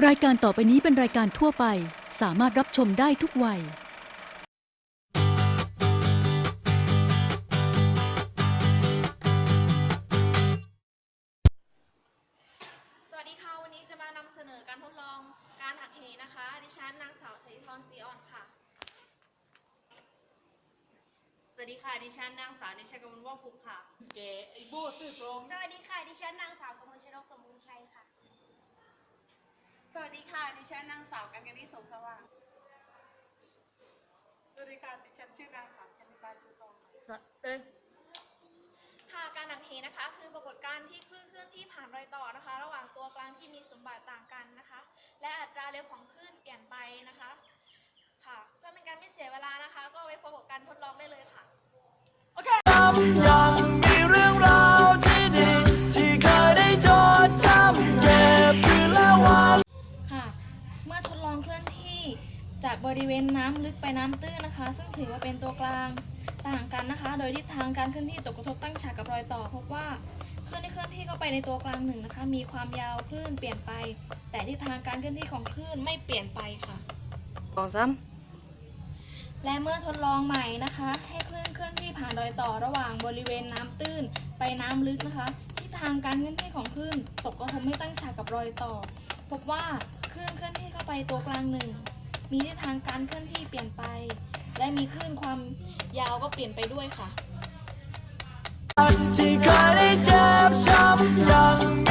รายการต่อไปนี้เป็นรายการทั่วไปสามารถรับชมได้ทุกวัยสวัสดีค่ะวันนี้จะมานำเสนอการทดลองการหักเหนะคะดิฉันนางสาวศรีธรศรีอ่อนค่ะสวัสดีค่ะดิฉันนางสาวนิชกมลว่องภูมิค่ะเก๋ไอโบ้ซื่อตรง สวัสดีค่ะดิฉันนางสาวกมลชนกสมบูรณ์ชัยค่ะสวัสดีค่ะดิฉันนางสาวกัญญาณิสงสว่างสวัสดีค่ะดิฉันชื่อนางสาวชนิกาจูทองค่ะการหักเหนะคะคือปรากฏการณ์ที่คลื่นเคลื่อนที่ผ่านรอยต่อนะคะระหว่างตัวกลางที่มีสมบัติต่างกันนะคะและอัตราเร็วของคลื่นเปลี่ยนไปนะคะค่ะเพื่อเป็นการไม่เสียเวลานะคะก็ไว้พบกับการทดลองได้เลยค่ะโอเคยังมีเรื่องราวที่ดีที่เคยได้จดจำเก็บคืนและวันค่ะเมื่อทดลองเคลื่อนที่จากบริเวณน้ำลึกไปน้ำตื้นนะคะซึ่งถือว่าเป็นตัวกลางต่างกันนะคะโดยทิศทางการเคลื่อนที่ตกกระทบตั้งฉากกับรอยต่อพบว่าคลื่นที่เคลื่อนที่เข้าไปในตัวกลางหนึ่งนะคะมีความยาวคลื่นเปลี่ยนไปแต่ทิศทางการเคลื่อนที่ของคลื่นไม่เปลี่ยนไปค่ะและเมื่อทดลองใหม่นะคะให้คลื่นเคลื่อนที่ผ่านรอยต่อระหว่างบริเวณน้ำตื้นไปน้ำลึกนะคะทิศทางการเคลื่อนที่ของคลื่นตกกระทบไม่ตั้งฉากกับรอยต่อพบว่าคลื่นเคลื่อนที่เข้าไปตัวกลางหนึ่งมีทิศทางการเคลื่อนที่เปลี่ยนไปและมีคลื่นความยาวก็เปลี่ยนไปด้วยค่ะที่เคยได้เจ็บช้ำยัง